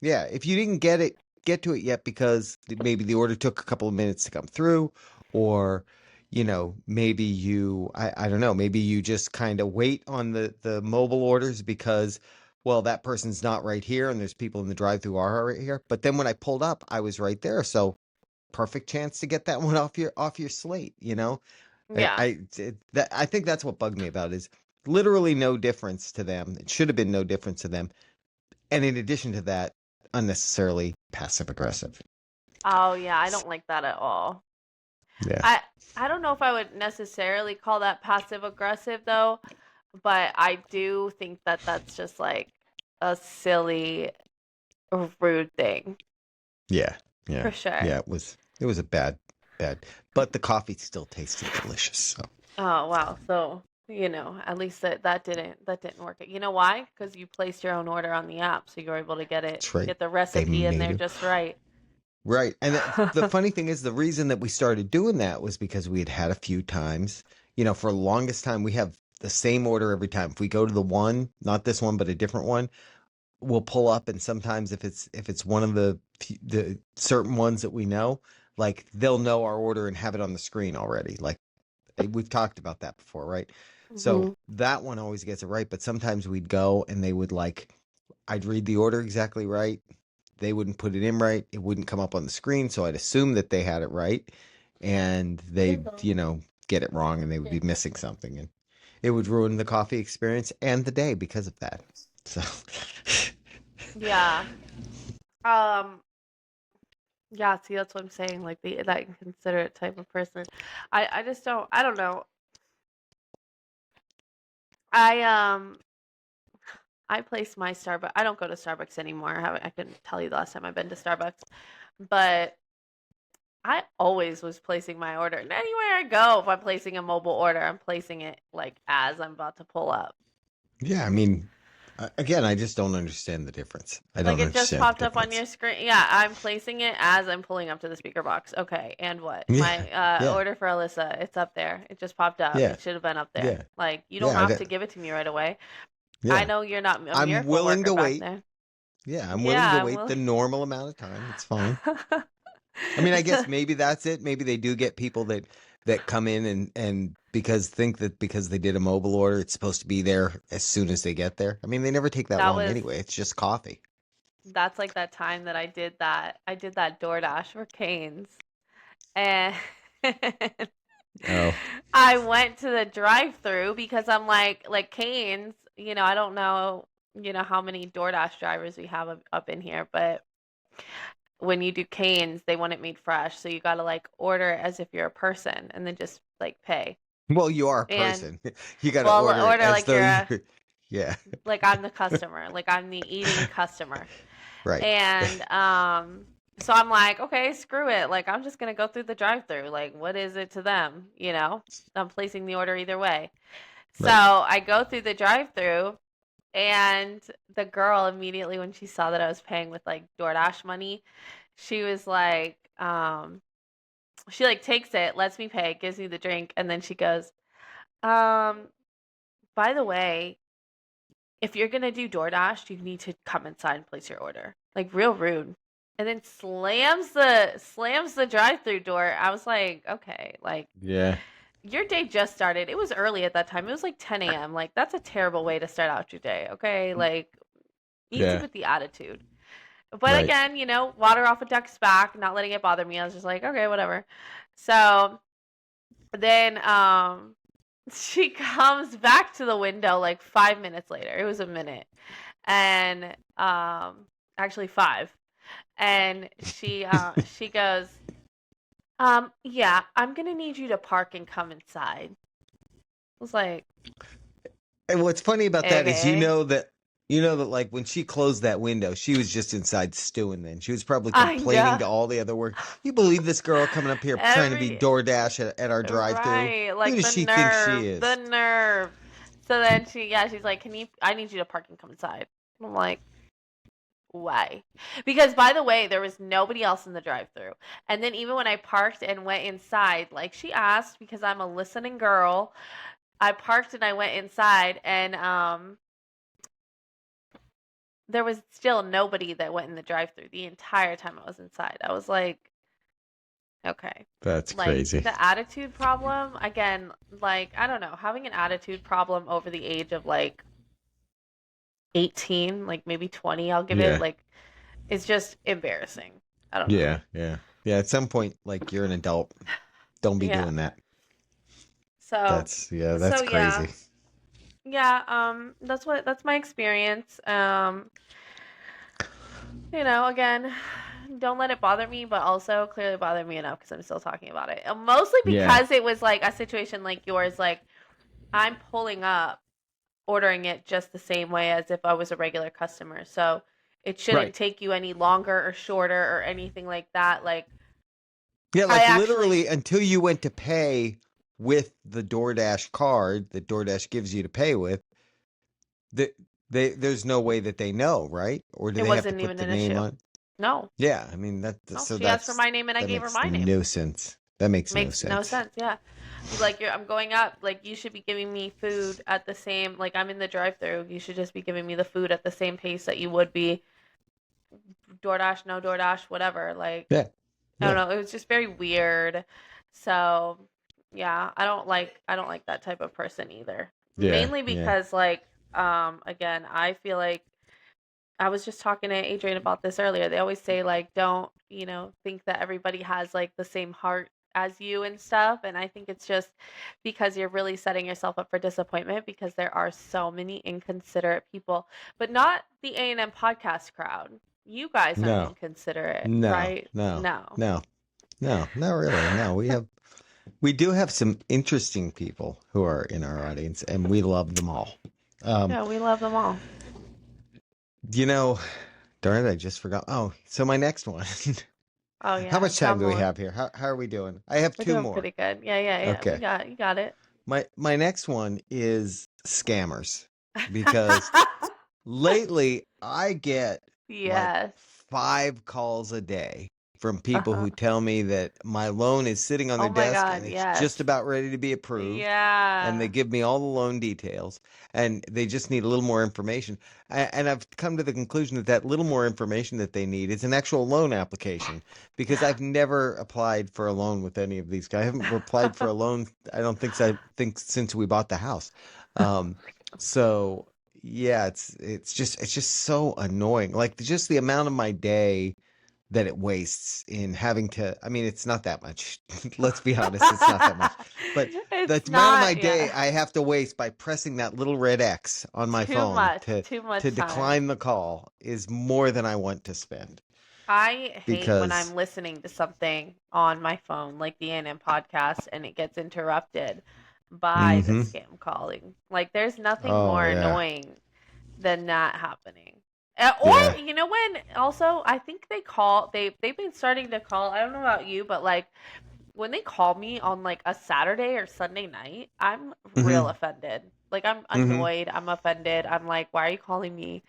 Speaker 2: yeah, if you didn't get to it yet because maybe the order took a couple of minutes to come through, or maybe I don't know, maybe you just kind of wait on the mobile orders because well that person's not right here and there's people in the drive-through are right here. But then when I pulled up, I was right there, so perfect chance to get that one off your slate.
Speaker 1: Yeah.
Speaker 2: I think that's what bugged me about it is literally no difference to them. It should have been no difference to them, and in addition to that, unnecessarily passive aggressive.
Speaker 1: Oh, yeah, I don't like that at all.
Speaker 2: Yeah.
Speaker 1: I I don't know if I would necessarily call that passive aggressive though, but I do think that that's just like a silly, rude thing
Speaker 2: Yeah. Yeah.
Speaker 1: for sure.
Speaker 2: Yeah. It was a bad, but the coffee still tasted delicious. So
Speaker 1: Oh, wow. So, at least that didn't work. You know why? Because you placed your own order on the app, so you were able to
Speaker 2: that's right.
Speaker 1: get the
Speaker 2: They
Speaker 1: recipe in
Speaker 2: made
Speaker 1: there
Speaker 2: it
Speaker 1: just right.
Speaker 2: right. And the funny thing is, the reason that we started doing that was because we had a few times. For the longest time, we have the same order every time. If we go to the one, not this one, but a different one, we'll pull up, and sometimes if it's one of the certain ones that we know, like they'll know our order and have it on the screen already. Like we've talked about that before, right? So
Speaker 1: Hmm.
Speaker 2: that one always gets it right, but sometimes we'd go and they would like I'd read the order exactly right. They wouldn't put it in right. It wouldn't come up on the screen, so I'd assume that they had it right, and they'd get it wrong, and they would be missing something, and it would ruin the coffee experience and the day because of that. So
Speaker 1: Yeah. Um, yeah, see, that's what I'm saying. Like that inconsiderate type of person. I just I don't know. I I place my Starbucks. I don't go to Starbucks anymore. I couldn't tell you the last time I've been to Starbucks, but I always was placing my order. And anywhere I go, if I'm placing a mobile order, I'm placing it like as I'm about to pull up.
Speaker 2: yeah, I mean, again, I just don't understand the difference. I
Speaker 1: Like
Speaker 2: don't
Speaker 1: it just
Speaker 2: understand the
Speaker 1: popped up on
Speaker 2: difference.
Speaker 1: your screen. Yeah, I'm placing it as I'm pulling up to the speaker box. Okay, and what?
Speaker 2: Yeah,
Speaker 1: My
Speaker 2: yeah,
Speaker 1: order for Alyssa, it's up there. It just popped up.
Speaker 2: yeah,
Speaker 1: It should have been up there.
Speaker 2: yeah,
Speaker 1: Like you don't
Speaker 2: yeah.
Speaker 1: have to give it to me right away. I
Speaker 2: Yeah.
Speaker 1: know you're not a
Speaker 2: I'm
Speaker 1: miracle
Speaker 2: willing
Speaker 1: worker
Speaker 2: to
Speaker 1: back
Speaker 2: wait.
Speaker 1: there.
Speaker 2: Yeah, I'm willing to
Speaker 1: Yeah, I'm
Speaker 2: wait the
Speaker 1: willing.
Speaker 2: normal amount of time. It's fine. I mean, I guess maybe that's it. Maybe they do get people that come in and because they did a mobile order, it's supposed to be there as soon as they get there. I mean, they never take that
Speaker 1: that
Speaker 2: long
Speaker 1: was
Speaker 2: anyway. It's just coffee.
Speaker 1: that's like that time that I did that. I did that DoorDash for Canes, and
Speaker 2: Oh,
Speaker 1: I went to the drive-through because I'm like Canes. I don't know, how many DoorDash drivers we have up in here, but when you do Canes, they want it made fresh, so you gotta like order it as if you're a person and then just like pay.
Speaker 2: Well, you are a
Speaker 1: And
Speaker 2: person. You got to
Speaker 1: well,
Speaker 2: order it
Speaker 1: order
Speaker 2: as
Speaker 1: like
Speaker 2: though
Speaker 1: you're
Speaker 2: you.
Speaker 1: a
Speaker 2: Yeah.
Speaker 1: like I'm the customer, like I'm the eating customer.
Speaker 2: Right.
Speaker 1: And so I'm like, okay, screw it. Like I'm just gonna go through the drive-through. Like, what is it to them? I'm placing the order either way. So
Speaker 2: Right.
Speaker 1: I go through the drive-through, and the girl immediately when she saw that I was paying with like DoorDash money, she was like, she like takes it, lets me pay, gives me the drink, and then she goes, um, by the way, if you're gonna do DoorDash, you need to come inside and place your order. Like real rude. And then slams the drive-through door. I was like, okay, like
Speaker 2: Yeah.
Speaker 1: your day just started. It was early at that time. It was like 10 a.m. Like that's a terrible way to start out your day. Okay, like easy
Speaker 2: Yeah.
Speaker 1: with the attitude. But
Speaker 2: Right.
Speaker 1: again, water off a duck's back, not letting it bother me. I was just like, okay, whatever. So then she comes back to the window like 5 minutes later. It was a minute. And actually five. And she goes, yeah, I'm gonna need you to park and come inside. I was like,
Speaker 2: And what's funny about that is
Speaker 1: okay.
Speaker 2: you know that like when she closed that window, she was just inside stewing then. She was probably
Speaker 1: I
Speaker 2: complaining
Speaker 1: know.
Speaker 2: to all the other work. You believe this girl coming up here trying to be
Speaker 1: Every
Speaker 2: DoorDash at our drive-through?
Speaker 1: right,
Speaker 2: Who
Speaker 1: like
Speaker 2: does
Speaker 1: the
Speaker 2: she think she
Speaker 1: nerve, the
Speaker 2: is?
Speaker 1: nerve. So then she's like, I need you to park and come inside. I'm like, why? Because by the way, there was nobody else in the drive-through. And then even when I parked and went inside, like she asked because I'm a listening girl, I parked and I went inside and there was still nobody that went in the drive-through the entire time I was inside. I was like, okay.
Speaker 2: That's
Speaker 1: Like
Speaker 2: crazy.
Speaker 1: the attitude problem, again, like I don't know, having an attitude problem over the age of like 18, like maybe 20, I'll give it
Speaker 2: Yeah.
Speaker 1: like it's just embarrassing. I don't know.
Speaker 2: Yeah. Yeah. Yeah. At some point, like you're an adult. Don't be
Speaker 1: Yeah.
Speaker 2: doing that.
Speaker 1: So
Speaker 2: That's
Speaker 1: so yeah.
Speaker 2: crazy.
Speaker 1: Yeah, that's my experience. Again, don't let it bother me, but also clearly bother me enough because I'm still talking about it. Mostly
Speaker 2: Yeah.
Speaker 1: because it was like a situation like yours, like I'm pulling up, ordering it just the same way as if I was a regular customer. So it shouldn't
Speaker 2: Right.
Speaker 1: take you any longer or shorter or anything like that. Like
Speaker 2: Yeah,
Speaker 1: I
Speaker 2: like
Speaker 1: actually,
Speaker 2: literally until you went to pay with the DoorDash card that DoorDash gives you to pay with, the there's no way that they know, right? Or do
Speaker 1: it
Speaker 2: they have to
Speaker 1: wasn't
Speaker 2: put
Speaker 1: even
Speaker 2: the
Speaker 1: an
Speaker 2: name
Speaker 1: issue.
Speaker 2: on?
Speaker 1: No,
Speaker 2: Yeah, I mean
Speaker 1: no. She asked for my name and I
Speaker 2: that
Speaker 1: gave her
Speaker 2: makes
Speaker 1: my name.
Speaker 2: no sense. That makes no
Speaker 1: Makes no
Speaker 2: sense.
Speaker 1: sense. Yeah. She's like, I'm going up. Like, you should be giving me food at the same, like, I'm in the drive through. You should just be giving me the food at the same pace that you would be DoorDash, no DoorDash, whatever. Like,
Speaker 2: Yeah.
Speaker 1: I don't
Speaker 2: Yeah.
Speaker 1: know. It was just very weird. So, yeah, I don't like that type of person either.
Speaker 2: Yeah.
Speaker 1: Mainly
Speaker 2: Yeah.
Speaker 1: because, like, again, I feel like I was just talking to Adrian about this earlier. They always say like don't, think that everybody has like the same heart as you and stuff. And I think it's just because you're really setting yourself up for disappointment because there are so many inconsiderate people, but not the A&M podcast crowd. You guys aren't
Speaker 2: No.
Speaker 1: inconsiderate,
Speaker 2: No.
Speaker 1: right?
Speaker 2: No.
Speaker 1: No.
Speaker 2: No. No. Not really. No, we do have some interesting people who are in our audience and we love them all. Um,
Speaker 1: Yeah, we love them all.
Speaker 2: you know, darn it, I just forgot. Oh, so my next one.
Speaker 1: Oh
Speaker 2: How
Speaker 1: yeah,
Speaker 2: much
Speaker 1: tell
Speaker 2: time do we
Speaker 1: more.
Speaker 2: have here? How are we doing? I have
Speaker 1: We're
Speaker 2: two
Speaker 1: doing
Speaker 2: more.
Speaker 1: pretty good. Yeah, yeah, yeah. We
Speaker 2: Okay.
Speaker 1: got you got it.
Speaker 2: My next one is scammers because lately I get like
Speaker 1: Yes.
Speaker 2: 5 calls a day from people
Speaker 1: Uh-huh.
Speaker 2: who tell me that my loan is sitting on
Speaker 1: Oh
Speaker 2: their
Speaker 1: my
Speaker 2: desk
Speaker 1: God,
Speaker 2: and it's
Speaker 1: yes.
Speaker 2: just about ready to be approved. And they
Speaker 1: Yeah.
Speaker 2: give me all the loan details and they just need a little more information. And I've come to the conclusion that that little more information that they need is an actual loan application because I've never applied for a loan with any of these guys. I haven't applied for a loan. I think since we bought the house. Um, so yeah, it's just so annoying. Like just the amount of my day that it wastes in having to. I mean, it's not that much. Let's be honest, it's not that much. But the
Speaker 1: It's
Speaker 2: amount of my
Speaker 1: not,
Speaker 2: day
Speaker 1: yeah.
Speaker 2: I have to waste by pressing that little red X on my phone
Speaker 1: Too
Speaker 2: to
Speaker 1: much time.
Speaker 2: decline the call is more than I want to spend.
Speaker 1: I hate when
Speaker 2: Because
Speaker 1: I'm listening to something on my phone, like the A&M podcast, and it gets interrupted by the
Speaker 2: mm-hmm.
Speaker 1: scam calling. Like, there's nothing
Speaker 2: Oh
Speaker 1: more
Speaker 2: yeah.
Speaker 1: annoying than that happening.
Speaker 2: Yeah.
Speaker 1: Or you know when also I think they've been starting to call. I don't know about you, but like when they call me on like a Saturday or Sunday night, I'm real
Speaker 2: Mm-hmm.
Speaker 1: offended. Like I'm
Speaker 2: Mm-hmm.
Speaker 1: annoyed. I'm offended. I'm like, why are you calling me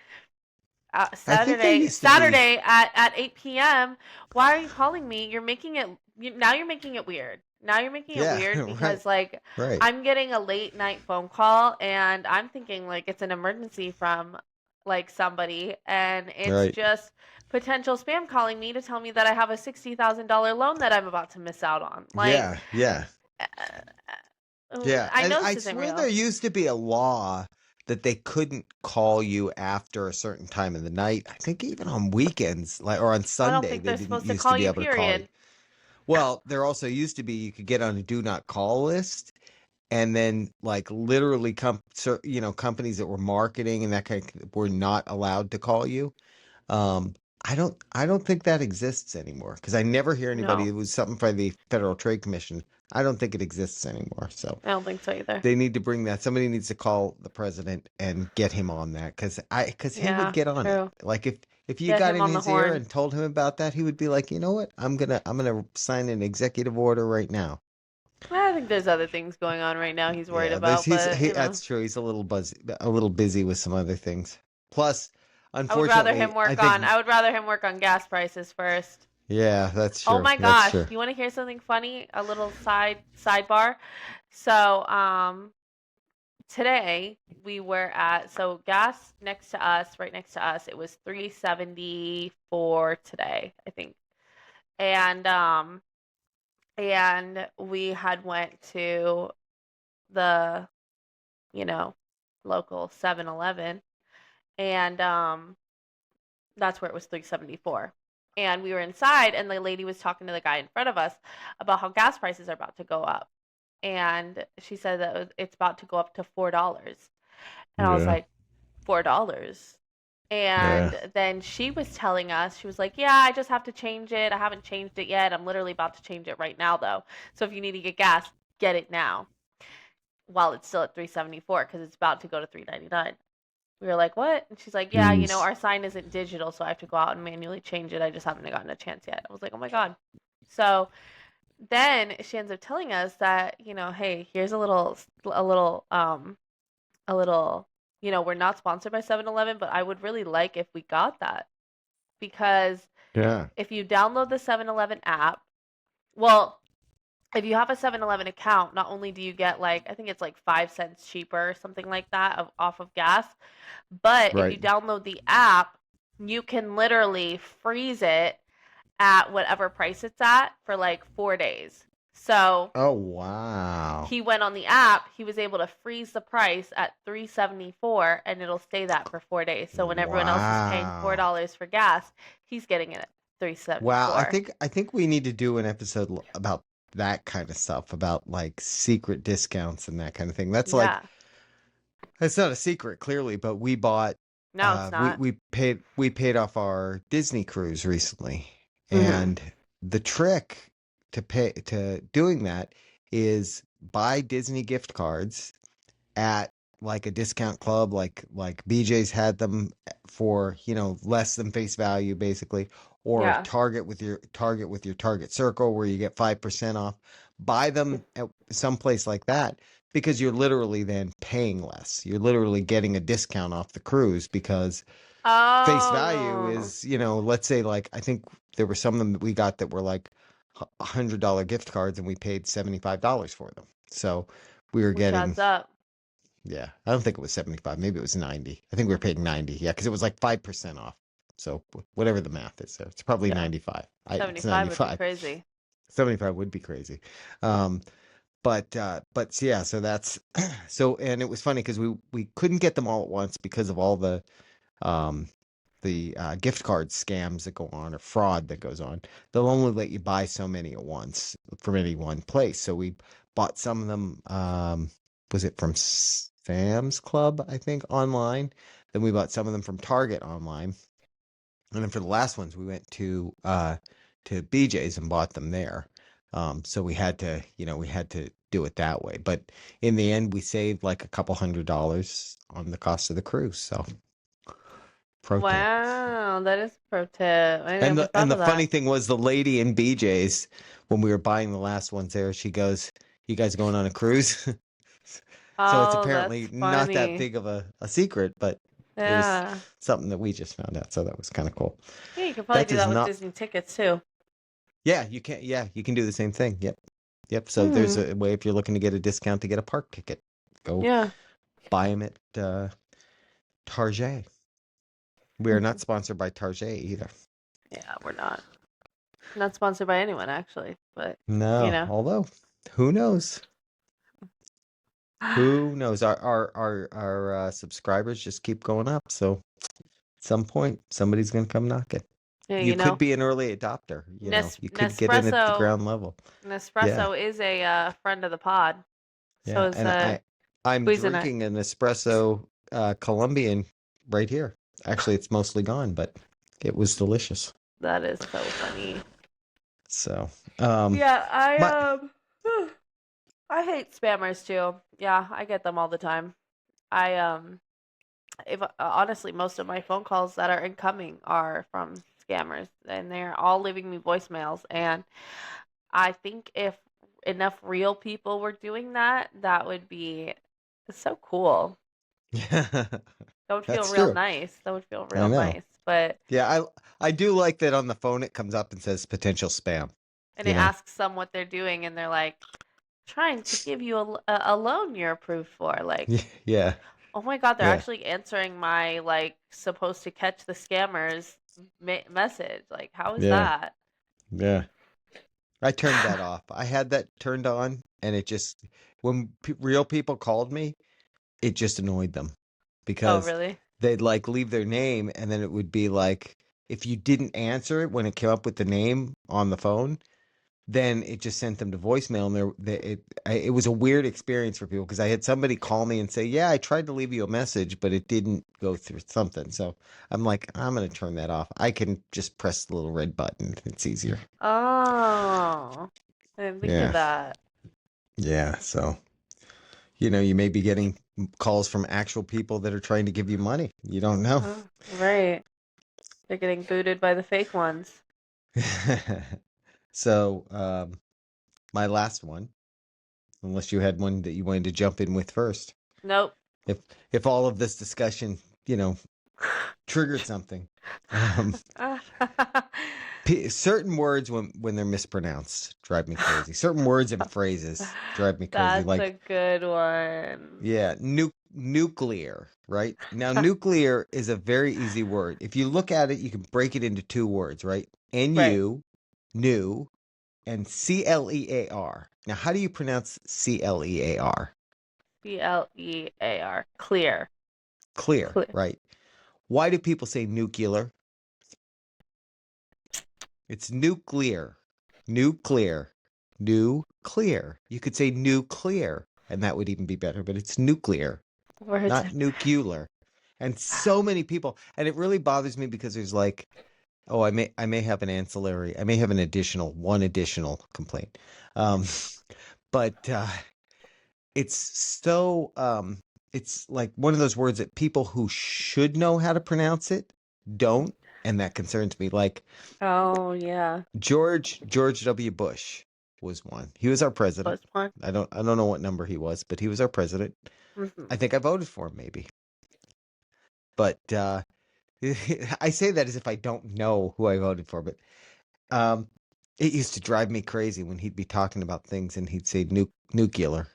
Speaker 2: I think there used to be.
Speaker 1: Saturday at 8 p.m.? Why are you calling me? Now you're making it weird. Now you're making it
Speaker 2: Yeah.
Speaker 1: weird
Speaker 2: Right.
Speaker 1: because like
Speaker 2: Right.
Speaker 1: I'm getting a late night phone call and I'm thinking like it's an emergency from like somebody and it's
Speaker 2: Right.
Speaker 1: just potential spam calling me to tell me that I have a $60,000 loan that I'm about to miss out on. Like
Speaker 2: Yeah. Yeah.
Speaker 1: uh,
Speaker 2: Yeah,
Speaker 1: I
Speaker 2: and
Speaker 1: know
Speaker 2: I
Speaker 1: this isn't
Speaker 2: swear there
Speaker 1: real.
Speaker 2: used to be a law that they couldn't call you after a certain time of the night. I think even on weekends, like or on
Speaker 1: I don't
Speaker 2: Sunday,
Speaker 1: think
Speaker 2: they
Speaker 1: they're
Speaker 2: didn't
Speaker 1: supposed to
Speaker 2: used to
Speaker 1: call
Speaker 2: be
Speaker 1: you
Speaker 2: able to call you.
Speaker 1: period.
Speaker 2: Well, there also used to be you could get on a do not call list, and then like literally companies that were marketing and that kind of, were not allowed to call you. I don't think that exists anymore because I never hear anybody.
Speaker 1: No,
Speaker 2: It was something by the Federal Trade Commission. I don't think it exists anymore. So
Speaker 1: I don't think so either.
Speaker 2: they need to bring that. Somebody needs to call the president and get him on that because he would
Speaker 1: Yeah,
Speaker 2: get on it.
Speaker 1: true.
Speaker 2: Like if you
Speaker 1: Get
Speaker 2: got
Speaker 1: him
Speaker 2: in
Speaker 1: on the
Speaker 2: his ear
Speaker 1: horn.
Speaker 2: and told him about that, he would be like, you know what? I'm gonna sign an executive order right now.
Speaker 1: I think there's other things going on right now he's worried
Speaker 2: Yeah, there's
Speaker 1: about, but you know,
Speaker 2: that's true. He's a little a little busy with some other things. Plus, unfortunately, I
Speaker 1: I
Speaker 2: think
Speaker 1: would rather him work on gas prices first.
Speaker 2: yeah, that's
Speaker 1: Oh
Speaker 2: true.
Speaker 1: my
Speaker 2: That's
Speaker 1: gosh,
Speaker 2: true.
Speaker 1: you want to hear something funny? A little sidebar. So, today we were at gas next to us, right next to us, it was 374 today, I think. And we had went to the, you know, local 7-Eleven and that's where it was 374. And we were inside and the lady was talking to the guy in front of us about how gas prices are about to go up. And she said that it's about to go up to $4. And I was
Speaker 2: Yeah.
Speaker 1: like, $4?
Speaker 2: Yeah.
Speaker 1: And then she was telling us, she was like, yeah, I just have to change it. I haven't changed it yet. I'm literally about to change it right now, though. So if you need to get gas, get it now while it's still at 374 because it's about to go to 399. We were like, what? And she's like, yeah,
Speaker 2: Jeez.
Speaker 1: our sign isn't digital, so I have to go out and manually change it. I just haven't gotten a chance yet. I was like, oh my God. So then she ends up telling us that, hey, here's a little, we're not sponsored by 7-Eleven, but I would really like if we got that because
Speaker 2: Yeah.
Speaker 1: if you download the 7-Eleven app, well, if you have a 7-Eleven account, not only do you get like, I think it's like 5 cents cheaper or something like that off of gas, but if you
Speaker 2: Right.
Speaker 1: download the app, you can literally freeze it at whatever price it's at for like 4 days. So
Speaker 2: Oh wow.
Speaker 1: he went on the app, he was able to freeze the price at 374 and it'll stay that for 4 days. So when everyone else is paying
Speaker 2: Wow.
Speaker 1: $4 for gas, he's getting it at
Speaker 2: Wow. I
Speaker 1: 374.
Speaker 2: think I think we need to do an episode about that kind of stuff, about like secret discounts and that kind of thing. That's like
Speaker 1: Yeah.
Speaker 2: it's not a secret clearly, but we bought
Speaker 1: No, it's not.
Speaker 2: we paid off our Disney cruise recently.
Speaker 1: Mhm.
Speaker 2: And the trick to doing that is buy Disney gift cards at like a discount club like BJ's had them for, less than face value basically, or
Speaker 1: Yeah.
Speaker 2: Target with your Target Circle where you get 5% off. Buy them at some place like that because you're literally then paying less. You're literally getting a discount off the cruise because face value
Speaker 1: Oh,
Speaker 2: is, let's say like I think there were some of them that we got that were like $100 gift cards and we paid $75 for them. So we were
Speaker 1: which
Speaker 2: getting
Speaker 1: adds up.
Speaker 2: yeah, I don't think it was 75. Maybe it was 90. I think we were paying 90. Yeah, because it was like 5% off. So whatever the math is there, it's probably
Speaker 1: Yeah.
Speaker 2: 95. It's
Speaker 1: 75 would be
Speaker 2: 95.
Speaker 1: crazy.
Speaker 2: 75 would be crazy. Um, but yeah, so that's so and it was funny because we couldn't get them all at once because of all the um gift card scams that go on or fraud that goes on. They'll only let you buy so many at once from any one place. So we bought some of them. Was it from Sam's Club? I think online. Then we bought some of them from Target online. And then for the last ones, we went to BJ's and bought them there. So we had to, we had to do it that way. But in the end, we saved like a couple $100 on the cost of the cruise. So pro tip.
Speaker 1: Wow, that is a pro tip. I
Speaker 2: And
Speaker 1: never thought
Speaker 2: the
Speaker 1: of
Speaker 2: funny
Speaker 1: that.
Speaker 2: thing was the lady in BJ's when we were buying the last ones there, she goes, "You guys going on a cruise?" So it's
Speaker 1: Oh,
Speaker 2: apparently
Speaker 1: that's
Speaker 2: not that
Speaker 1: funny.
Speaker 2: big of a secret, but it was
Speaker 1: Yeah.
Speaker 2: something that we just found out. So that was kind of cool.
Speaker 1: Yeah, you could probably
Speaker 2: That
Speaker 1: do
Speaker 2: does
Speaker 1: that with
Speaker 2: not.
Speaker 1: Disney tickets too.
Speaker 2: Yeah, you can do the same thing. Yep. Yep. So there's
Speaker 1: Hmm.
Speaker 2: a way if you're looking to get a discount to get a park ticket, go
Speaker 1: Yeah.
Speaker 2: buy them at Target. We are not
Speaker 1: Mhm.
Speaker 2: sponsored by Target either.
Speaker 1: Yeah, we're not. Not sponsored by anyone actually, but you
Speaker 2: No,
Speaker 1: know.
Speaker 2: although who knows? Who knows? Our subscribers just keep going up. So at some point, somebody's going to come knocking.
Speaker 1: Yeah,
Speaker 2: You
Speaker 1: you
Speaker 2: could
Speaker 1: know.
Speaker 2: be an early adopter. You could get in at the
Speaker 1: Nespresso
Speaker 2: ground level. Yeah,
Speaker 1: Nespresso is a friend of the pod. So
Speaker 2: yeah.
Speaker 1: is
Speaker 2: And I'm
Speaker 1: Cuisinart.
Speaker 2: drinking an espresso Colombian right here. Actually, it's mostly gone, but it was delicious.
Speaker 1: That is so funny.
Speaker 2: So, um,
Speaker 1: Yeah,
Speaker 2: my
Speaker 1: I hate spammers too. Yeah, I get them all the time. I if honestly most of my phone calls that are incoming are from scammers and they're all leaving me voicemails and I think if enough real people were doing that, that would be so cool.
Speaker 2: yeah,
Speaker 1: That would feel
Speaker 2: that's
Speaker 1: real
Speaker 2: true.
Speaker 1: nice. That would feel
Speaker 2: I
Speaker 1: real
Speaker 2: know.
Speaker 1: nice. But
Speaker 2: Yeah, I do like that on the phone it comes up and says potential spam.
Speaker 1: and it
Speaker 2: You know.
Speaker 1: asks them what they're doing and they're like trying to give you a loan you're approved for. Like,
Speaker 2: Yeah,
Speaker 1: oh my God, they're
Speaker 2: yeah,
Speaker 1: actually answering my like supposed to catch the scammers message. Like, how is
Speaker 2: yeah,
Speaker 1: that?
Speaker 2: yeah. I turned that off. I had that turned on, and it just when real people called me, it just annoyed them
Speaker 1: Oh,
Speaker 2: because
Speaker 1: really?
Speaker 2: they'd like leave their name, and then it would be like if you didn't answer it when it came up with the name on the phone, then it just sent them to voicemail, and it was a weird experience for people because I had somebody call me and say, "Yeah, I tried to leave you a message, but it didn't go through something." So I'm like, I'm gonna turn that off. I can just press the little red button. It's easier.
Speaker 1: Oh, I didn't think of
Speaker 2: Yeah,
Speaker 1: that.
Speaker 2: yeah. So you may be getting calls from actual people that are trying to give you money. You don't know.
Speaker 1: Oh, right. They're getting booted by the fake ones.
Speaker 2: So my last one, unless you had one that you wanted to jump in with first.
Speaker 1: Nope.
Speaker 2: if if all of this discussion, triggered something. Um, certain words when they're mispronounced drive me crazy. Certain words and phrases drive me crazy.
Speaker 1: That's a
Speaker 2: Like,
Speaker 1: good one.
Speaker 2: yeah, nuclear. Right now, nuclear is a very easy word. If you look at it, you can break it into two words. Right,
Speaker 1: Right.
Speaker 2: nu, new, and clear. Now, how do you pronounce clear?
Speaker 1: Clear. Clear.
Speaker 2: Clear,
Speaker 1: Clear.
Speaker 2: right? Why do people say nuclear? It's nuclear. Nuclear. Nuclear. You could say nuclear, and that would even be better, but it's nuclear,
Speaker 1: Words
Speaker 2: not
Speaker 1: are
Speaker 2: nuclear. And so many people, and it really bothers me because there's like, oh, I may have an ancillary, I may have one additional complaint. Um, but it's so it's like one of those words that people who should know how to pronounce it don't, and that concerns me. Like
Speaker 1: Oh yeah.
Speaker 2: George W. Bush was one. He was our president.
Speaker 1: Was one.
Speaker 2: I don't know what number he was, but he was our president.
Speaker 1: Hmm.
Speaker 2: I think I voted for him maybe. But I say that as if I don't know who I voted for, but um it used to drive me crazy when he'd be talking about things and he'd say nuclear.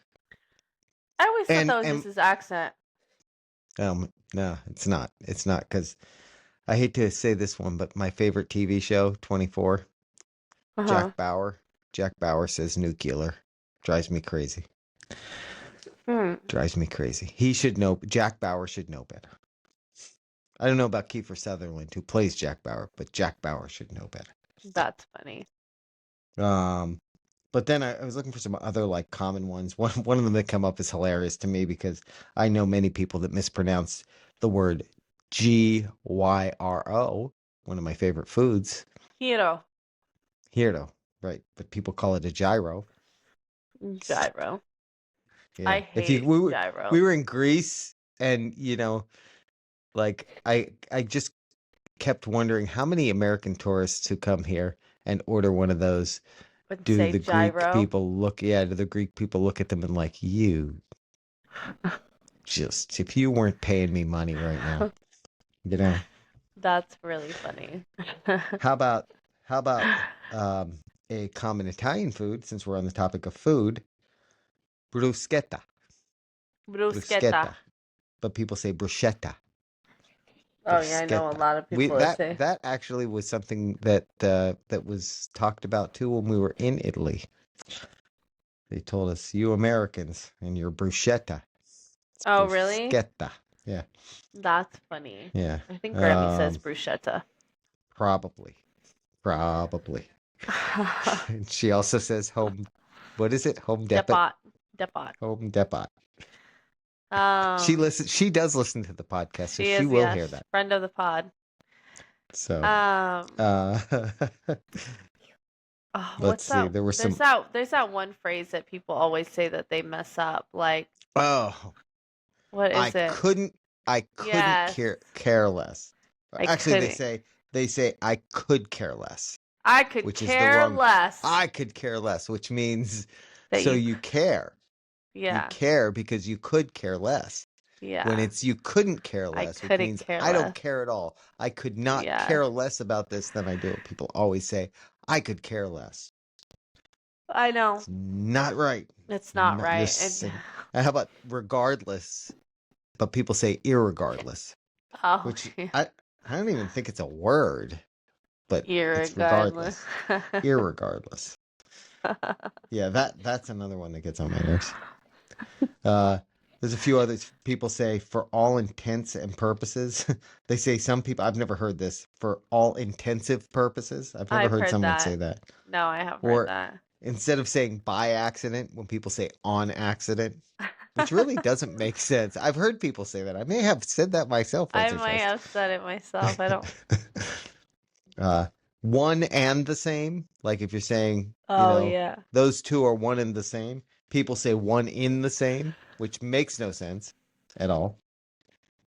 Speaker 1: I always thought that was just
Speaker 2: And
Speaker 1: his accent.
Speaker 2: no, it's not. It's not cuz I hate to say this one, but my favorite TV show, 24,
Speaker 1: Uh huh.
Speaker 2: Jack Bauer. Jack Bauer says nuclear. Drives me crazy.
Speaker 1: Hmm.
Speaker 2: Drives me crazy. He should know. Jack Bauer should know better. I don't know about Kiefer Sutherland, who plays Jack Bauer, but Jack Bauer should know better.
Speaker 1: That's funny.
Speaker 2: Um, but then I was looking for some other like common ones. One of them that come up is hilarious to me because I know many people that mispronounce the word gyro, one of my favorite foods.
Speaker 1: Hero.
Speaker 2: Hero, right? But people call it a gyro.
Speaker 1: Gyro. I
Speaker 2: Yeah. If you
Speaker 1: hate
Speaker 2: we
Speaker 1: gyro.
Speaker 2: were in Greece and like I just kept wondering how many American tourists who come here and order one of those
Speaker 1: Would
Speaker 2: do
Speaker 1: say
Speaker 2: the Greek
Speaker 1: gyro.
Speaker 2: people look yeah, do the Greek people look at them and like you just if you weren't paying me money right now, you know.
Speaker 1: That's really funny.
Speaker 2: How about how about um a common Italian food since we're on the topic of food, bruschetta.
Speaker 1: Bruschetta.
Speaker 2: Bruschetta. But people say bruschetta.
Speaker 1: Oh yeah, I know a
Speaker 2: Bruschetta.
Speaker 1: lot of
Speaker 2: We
Speaker 1: people that say.
Speaker 2: that actually was something that that was talked about too when we were in Italy. They told us you Americans and your bruschetta. It's
Speaker 1: Oh really?
Speaker 2: bruschetta. Yeah.
Speaker 1: That's funny.
Speaker 2: Yeah.
Speaker 1: I think Grammy says
Speaker 2: Um
Speaker 1: bruschetta.
Speaker 2: probably. Probably. And she also says home what is it? Home depot.
Speaker 1: Depot. Depot.
Speaker 2: Home depot.
Speaker 1: Um,
Speaker 2: She does listen to the podcast, so
Speaker 1: she
Speaker 2: she
Speaker 1: is,
Speaker 2: will hear
Speaker 1: yes,
Speaker 2: that.
Speaker 1: friend of the pod.
Speaker 2: So
Speaker 1: Um,
Speaker 2: uh
Speaker 1: oh,
Speaker 2: let's
Speaker 1: what's
Speaker 2: see.
Speaker 1: that?
Speaker 2: There were
Speaker 1: There's
Speaker 2: some
Speaker 1: that one phrase that people always say that they mess up. Like,
Speaker 2: oh
Speaker 1: what
Speaker 2: I
Speaker 1: is it?
Speaker 2: couldn't I couldn't
Speaker 1: Yes,
Speaker 2: care less.
Speaker 1: I
Speaker 2: Actually
Speaker 1: couldn't.
Speaker 2: they say I could care less,
Speaker 1: I could
Speaker 2: which is the
Speaker 1: care
Speaker 2: wrong
Speaker 1: less
Speaker 2: I could care less, which means
Speaker 1: that
Speaker 2: so
Speaker 1: you.
Speaker 2: you care. You
Speaker 1: Yeah,
Speaker 2: care because you could care less. When
Speaker 1: yeah.
Speaker 2: it's you couldn't care
Speaker 1: I
Speaker 2: less, which
Speaker 1: couldn't
Speaker 2: means
Speaker 1: care
Speaker 2: I don't
Speaker 1: less.
Speaker 2: care at all. I could not
Speaker 1: Yes,
Speaker 2: care less about this than I do. People always say I could care less.
Speaker 1: I know.
Speaker 2: It's not right.
Speaker 1: It's not
Speaker 2: Not, you're
Speaker 1: right. And
Speaker 2: saying. And how about regardless? But people say irregardless,
Speaker 1: oh,
Speaker 2: which
Speaker 1: yeah.
Speaker 2: I don't even think it's a word, but it's
Speaker 1: Irregardless.
Speaker 2: regardless. Irregardless. Yeah, that's another one that gets on my nerves. Uh, there's a few others. People say for all intents and purposes. They say some people. I've never heard this for all intensive purposes. I've never
Speaker 1: I've
Speaker 2: heard
Speaker 1: heard
Speaker 2: someone say
Speaker 1: that.
Speaker 2: that.
Speaker 1: No, I have heard
Speaker 2: Or
Speaker 1: that.
Speaker 2: instead of saying by accident, when people say on accident, which really doesn't make sense. I've heard people say that. I may have said that myself
Speaker 1: I
Speaker 2: once or
Speaker 1: might
Speaker 2: twice.
Speaker 1: have said it myself. I don't.
Speaker 2: uh, one and the same. Like if you're saying,
Speaker 1: Oh yeah,
Speaker 2: those two are one and the same. People say one in the same, which makes no sense at all.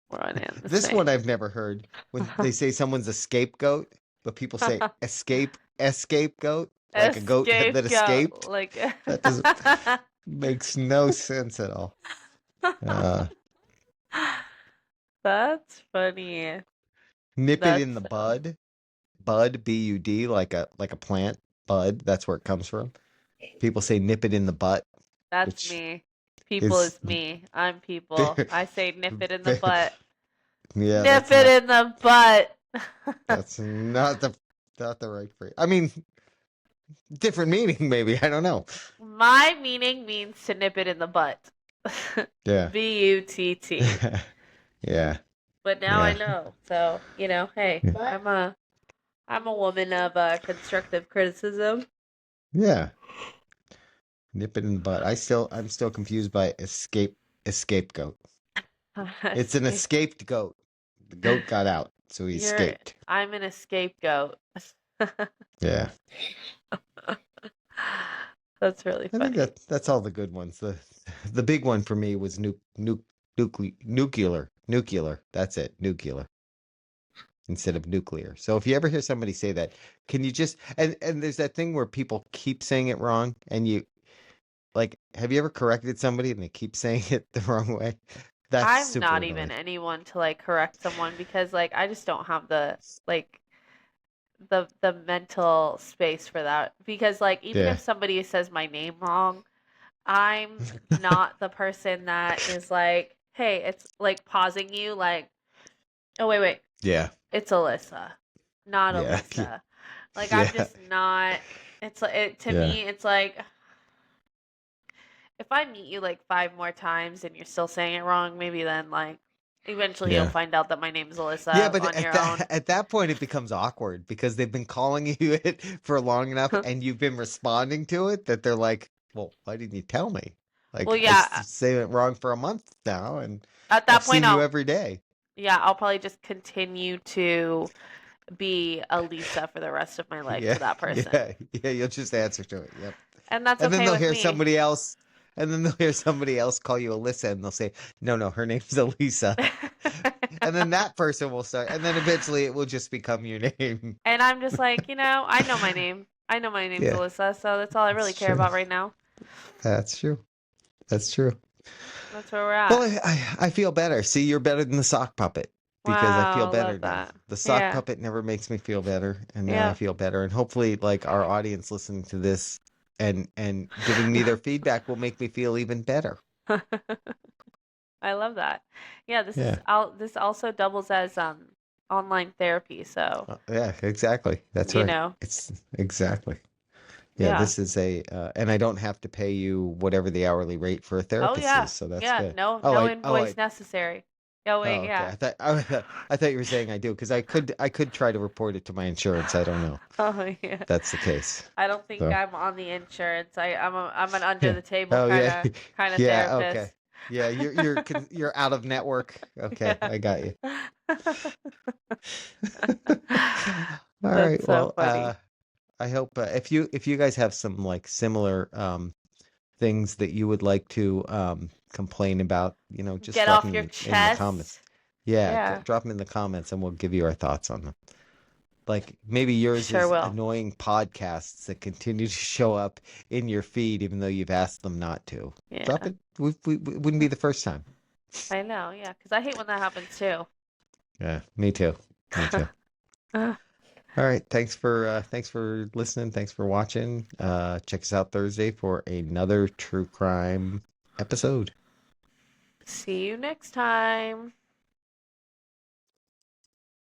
Speaker 1: we're on in the
Speaker 2: This
Speaker 1: same.
Speaker 2: one I've never heard. When they say someone's a scapegoat, but people say escape goat, like a goat that
Speaker 1: Escape go
Speaker 2: escaped.
Speaker 1: like.
Speaker 2: That doesn't makes no sense at all. Uh,
Speaker 1: That's funny.
Speaker 2: nip it in
Speaker 1: That's
Speaker 2: the bud. Bud, bud, like a plant. Bud, that's where it comes from. People say nip it in the butt,
Speaker 1: that's
Speaker 2: which
Speaker 1: me. People
Speaker 2: is
Speaker 1: is me. I'm people.
Speaker 2: very,
Speaker 1: I say nip it in the
Speaker 2: very,
Speaker 1: butt.
Speaker 2: yeah,
Speaker 1: Nip it in the butt.
Speaker 2: that's not the right phrase. I mean, different meaning maybe. I don't know.
Speaker 1: My meaning means to nip it in the butt.
Speaker 2: Yeah.
Speaker 1: Butt.
Speaker 2: Yeah.
Speaker 1: But now I
Speaker 2: Yeah.
Speaker 1: know. So, hey,
Speaker 2: Yeah.
Speaker 1: I'm a woman of constructive criticism.
Speaker 2: Yeah. Nip it in the butt. I'm still confused by escapegoat. It's an
Speaker 1: Escape.
Speaker 2: escaped goat. The goat got out, so he
Speaker 1: You're
Speaker 2: escaped.
Speaker 1: I'm an scapegoat.
Speaker 2: Yeah.
Speaker 1: That's really
Speaker 2: I think
Speaker 1: funny.
Speaker 2: that's all the good ones. The big one for me was nuclear. That's it, nuclear instead of nuclear. So if you ever hear somebody say that, can you just and there's that thing where people keep saying it wrong, and you like, have you ever corrected somebody and they keep saying it the wrong way? That's
Speaker 1: I'm
Speaker 2: super
Speaker 1: not even
Speaker 2: annoying.
Speaker 1: anyone to like correct someone because like I just don't have the like the mental space for that because like even
Speaker 2: Yeah.
Speaker 1: if somebody says my name wrong, I'm not the person that is like, "Hey, it's like pausing you like, oh wait,
Speaker 2: Yeah.
Speaker 1: it's Alyssa, not
Speaker 2: Yeah.
Speaker 1: Elisa." Like I'm
Speaker 2: Yeah.
Speaker 1: just not it's like it to
Speaker 2: Yeah.
Speaker 1: me it's like if I meet you like five more times and you're still saying it wrong, maybe then like Eventually, you'll
Speaker 2: Yeah.
Speaker 1: find out that my name's
Speaker 2: Yeah,
Speaker 1: Alyssa
Speaker 2: but
Speaker 1: on your own.
Speaker 2: at that point it becomes awkward because they've been calling you it for long enough and you've been responding to it that they're like, "Well, why didn't you tell me?"
Speaker 1: Well,
Speaker 2: Like
Speaker 1: yeah.
Speaker 2: say it wrong for a month now and
Speaker 1: At
Speaker 2: I've
Speaker 1: that point,
Speaker 2: seen you every day.
Speaker 1: I'll probably just continue to be a Lisa for the rest of my life
Speaker 2: Yeah.
Speaker 1: to that person.
Speaker 2: Yeah. Yeah, you'll just answer to it. Yep.
Speaker 1: And that's
Speaker 2: And then
Speaker 1: okay
Speaker 2: they'll
Speaker 1: with
Speaker 2: hear
Speaker 1: me.
Speaker 2: somebody else and then they'll hear somebody else call you Alyssa and they'll say, "No, no, her name's Elisa." And then that person will start and then eventually it will just become your name.
Speaker 1: And I'm just like, I know my name. I know my name's
Speaker 2: Yeah,
Speaker 1: Alyssa, so that's all I really
Speaker 2: that's
Speaker 1: care
Speaker 2: true.
Speaker 1: about right now.
Speaker 2: That's true. That's true.
Speaker 1: That's where we're
Speaker 2: Well,
Speaker 1: at.
Speaker 2: I feel better. See, you're better than the sock puppet because I feel
Speaker 1: Wow,
Speaker 2: better
Speaker 1: love
Speaker 2: now.
Speaker 1: that.
Speaker 2: The sock
Speaker 1: Yeah.
Speaker 2: puppet never makes me feel better, and now I
Speaker 1: Yeah.
Speaker 2: feel better. And hopefully, like our audience listening to this and giving me their feedback will make me feel even better.
Speaker 1: I love that. Yeah,
Speaker 2: Yeah.
Speaker 1: this also doubles as online therapy, so,
Speaker 2: Yeah, exactly. That's
Speaker 1: you
Speaker 2: right.
Speaker 1: know.
Speaker 2: It's exactly. Yeah,
Speaker 1: Yeah.
Speaker 2: this is and I don't have to pay you whatever the hourly rate for a
Speaker 1: Oh
Speaker 2: therapist
Speaker 1: yeah.
Speaker 2: is, so that's
Speaker 1: Yeah,
Speaker 2: good.
Speaker 1: no invoice necessary. Oh
Speaker 2: Oh,
Speaker 1: wait,
Speaker 2: okay.
Speaker 1: yeah.
Speaker 2: I thought you were saying I do because I could try to report it to my insurance. I don't know
Speaker 1: Oh yeah.
Speaker 2: if that's the case.
Speaker 1: I don't think
Speaker 2: So
Speaker 1: I'm on the insurance. I'm an under
Speaker 2: yeah.
Speaker 1: the table
Speaker 2: Oh yeah.
Speaker 1: kind of
Speaker 2: Yeah. Okay.
Speaker 1: therapist.
Speaker 2: Yeah. You're out of network. Okay,
Speaker 1: Yeah.
Speaker 2: I got you. All right.
Speaker 1: That's so
Speaker 2: Well,
Speaker 1: funny.
Speaker 2: I hope if you guys have some like similar things that you would like to complain about, just
Speaker 1: Get
Speaker 2: drop
Speaker 1: off your
Speaker 2: them in the comments.
Speaker 1: chest.
Speaker 2: Yeah,
Speaker 1: Yeah,
Speaker 2: drop them in the comments and we'll give you our thoughts on them. Like maybe yours
Speaker 1: sure
Speaker 2: is
Speaker 1: will.
Speaker 2: annoying podcasts that continue to show up in your feed even though you've asked them not to. Drop
Speaker 1: Yeah,
Speaker 2: it. We wouldn't be the first time.
Speaker 1: I know. Yeah, because I hate when that happens too.
Speaker 2: Yeah, me too. Me too. All right, thanks for listening. Thanks for watching. Check us out Thursday for another true crime episode.
Speaker 1: See you next time.